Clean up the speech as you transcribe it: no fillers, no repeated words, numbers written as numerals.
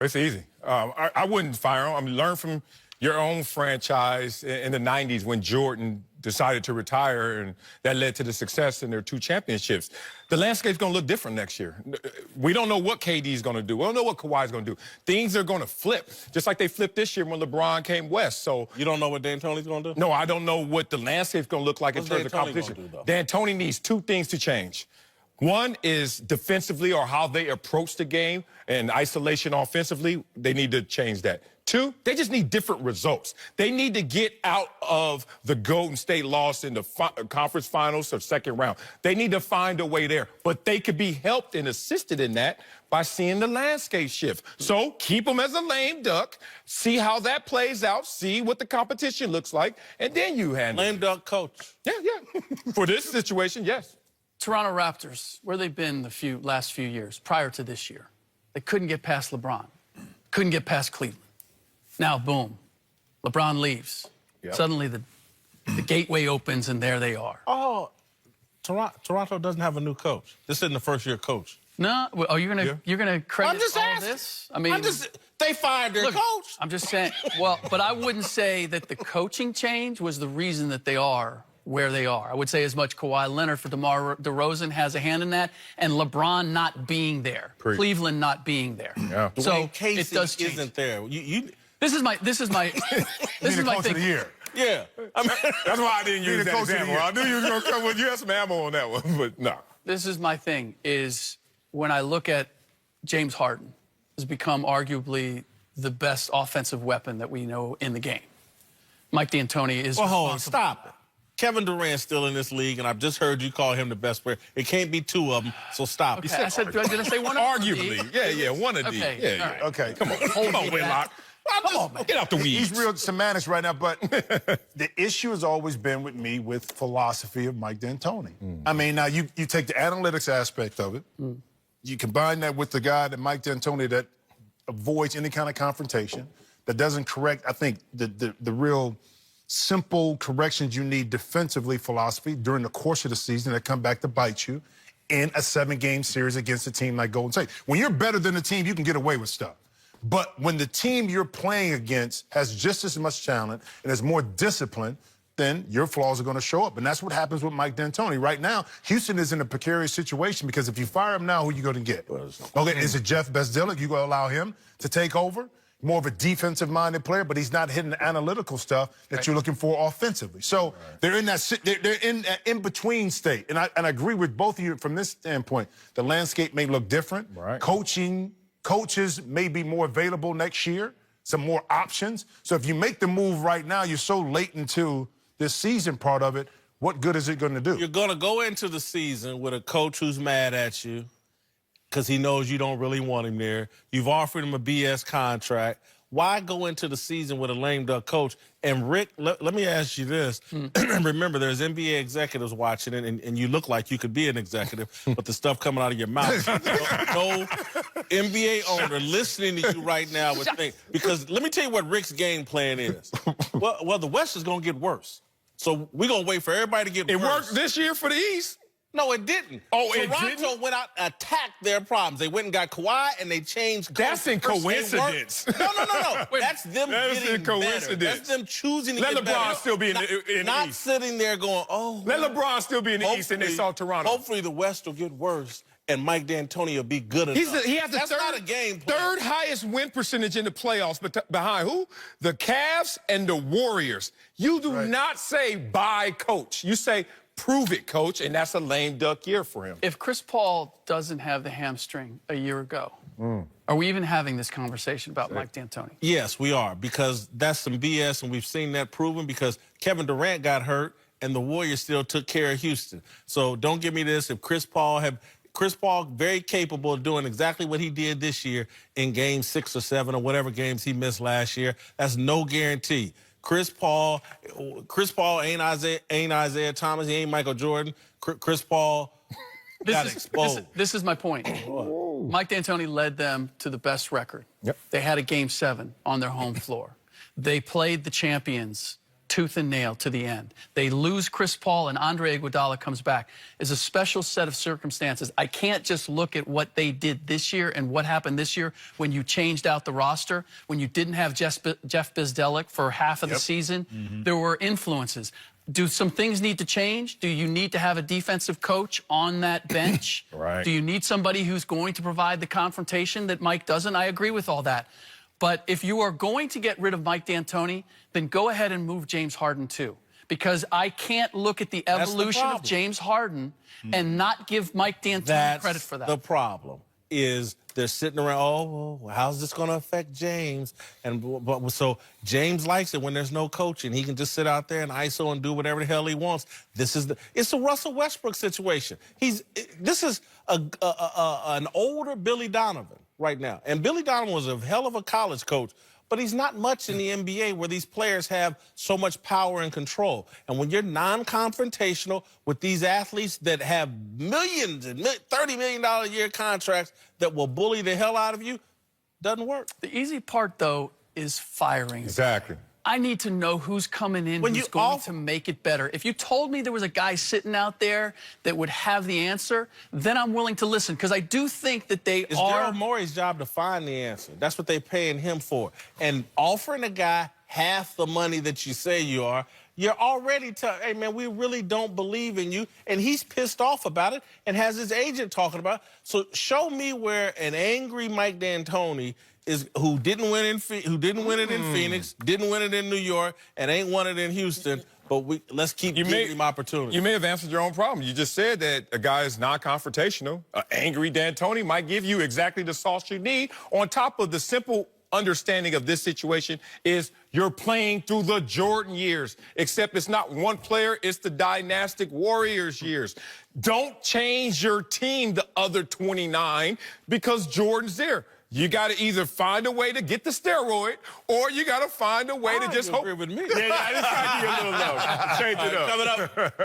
It's easy. I wouldn't fire him. I mean, learn from your own franchise in the 90s when Jordan decided to retire, and that led to the success in their 2 championships. The landscape's going to look different next year. We don't know what KD's going to do. We don't know what Kawhi's going to do. Things are going to flip, just like they flipped this year when LeBron came west. So you don't know what D'Antoni's going to do? No, I don't know what the landscape's going to look like in terms of competition. D'Antoni needs 2 things to change. One is defensively, or how they approach the game, and isolation offensively. They need to change that. 2, they just need different results. They need to get out of the Golden State loss in the conference finals or second round. They need to find a way there. But they could be helped and assisted in that by seeing the landscape shift. So keep them as a lame duck, see how that plays out, see what the competition looks like, and then you handle it. Lame duck coach. Yeah. For this situation, yes. Toronto Raptors, where they've been the last few years prior to this year. They couldn't get past LeBron, couldn't get past Cleveland. Now, boom, LeBron leaves. Yep. Suddenly the gateway opens, and there they are. Oh, Toronto doesn't have a new coach. This isn't the first-year coach. No, well, you're gonna credit I'm just all asking. this? I mean, they fired their coach. I'm just saying. Well, but I wouldn't say that the coaching change was the reason that they are where they are. I would say as much Kawhi Leonard for DeMar DeRozan has a hand in that, and LeBron not being there, Cleveland not being there. Yeah. So Casey it does change. isn't there. This is my this is my Coach of the year. Yeah. I mean, that's why I didn't use that example. I knew you was going to come with, you had some ammo on that one, but no. This is my thing, is when I look at James Harden, has become arguably the best offensive weapon that we know in the game. Mike D'Antoni is hold on, stop it. Kevin Durant's still in this league, and I've just heard you call him the best player. It can't be 2 of them, so stop. Okay, I said, did I say one of them? Arguably. Yeah, one of these. Okay, Yeah. right. Okay, come on, Whitlock. Get out the weeds. He's real semantics right now, but the issue has always been with me with philosophy of Mike D'Antoni. I mean, now you take the analytics aspect of it, you combine that with the guy that Mike D'Antoni that avoids any kind of confrontation, that doesn't correct, I think, the real simple corrections you need defensively philosophy during the course of the season that come back to bite you in a 7-game series against a team like Golden State. When you're better than the team, you can get away with stuff. But when the team you're playing against has just as much talent and is more disciplined, then your flaws are going to show up. And that's what happens with Mike D'Antoni. Right now, Houston is in a precarious situation because if you fire him now, who are you going to get? Okay, is it Jeff Bezdelek? You going to allow him to take over? More of a defensive-minded player, but he's not hitting the analytical stuff that you're looking for offensively. So they're in that in-between state. And I agree with both of you from this standpoint. The landscape may look different. Right. Coaches may be more available next year, some more options. So if you make the move right now, you're so late into this season part of it, what good is it going to do? You're going to go into the season with a coach who's mad at you because he knows you don't really want him there. You've offered him a BS contract. Why go into the season with a lame duck coach? And, Rick, let me ask you this. Remember, there's NBA executives watching it, and you look like you could be an executive, but the stuff coming out of your mouth. No NBA owner listening to you right now would think. Because let me tell you what Rick's game plan is. Well, the West is going to get worse. So we're going to wait for everybody to get worse. It worked this year for the East. No, it didn't. Oh, Toronto it didn't? went out and attacked their problems. They went and got Kawhi, and they changed. That's in coincidence. No. That's them getting better. That's them choosing to Let get LeBron better. still be in the Not East. sitting there going, oh. Let LeBron still be in the East, and they saw Toronto. Hopefully the West will get worse, and Mike D'Antoni will be good enough. He has the That's not a game plan. third highest win percentage in the playoffs, but behind who? The Cavs and the Warriors. You do not say, bye, coach. You say, prove it, coach, and that's a lame duck year for him. If Chris Paul doesn't have the hamstring a year ago, are we even having this conversation about Mike D'Antoni? Yes, we are, because that's some BS, and we've seen that proven because Kevin Durant got hurt, and the Warriors still took care of Houston. So don't give me this. If Chris Paul very capable of doing exactly what he did this year in game 6 or 7 or whatever games he missed last year, that's no guarantee. Chris Paul ain't Isaiah Thomas. He ain't Michael Jordan. Chris Paul got exposed. This is my point. Mike D'Antoni led them to the best record. Yep. They had a Game 7 on their home floor. They played the champions tooth and nail to the end. They lose Chris Paul and Andre Iguodala comes back. It's a special set of circumstances. I can't just look at what they did this year and what happened this year when you changed out the roster, when you didn't have Jeff Bzdelik for half of the season. There were influences. Do some things need to change? Do you need to have a defensive coach on that bench? Right. Do you need somebody who's going to provide the confrontation that Mike doesn't? I agree with all that. But if you are going to get rid of Mike D'Antoni, then go ahead and move James Harden too. Because I can't look at the evolution of James Harden and not give Mike D'Antoni credit for that. The problem is they're sitting around, oh, well, how's this going to affect James? But so James likes it when there's no coaching. He can just sit out there and ISO and do whatever the hell he wants. It's a Russell Westbrook situation. This is an older Billy Donovan right now. And Billy Donovan was a hell of a college coach, but he's not much in the NBA where these players have so much power and control. And when you're non-confrontational with these athletes that have millions and $30 million a year contracts that will bully the hell out of you, doesn't work. The easy part, though, is firing. Exactly. I need to know who's coming in, who's going to make it better. If you told me there was a guy sitting out there that would have the answer, then I'm willing to listen, because I do think that it's Daryl Morey's job to find the answer. That's what they're paying him for. And offering a guy half the money that you say you are, you're already hey, man, we really don't believe in you. And he's pissed off about it and has his agent talking about it. So show me where an angry Mike D'Antoni who didn't win it in Phoenix, didn't win it in New York, and ain't won it in Houston. But let's keep giving him opportunity. You may have answered your own problem. You just said that a guy is non-confrontational. An angry D'Antoni might give you exactly the sauce you need. On top of the simple understanding of this situation is you're playing through the Jordan years, except it's not one player, it's the dynastic Warriors years. Don't change your team, the other 29, because Jordan's there. You got to either find a way to get the steroid, or you got to find a way to just hope. Agree with me. Yeah, I just tried to give you a little love. Change it up. Coming up.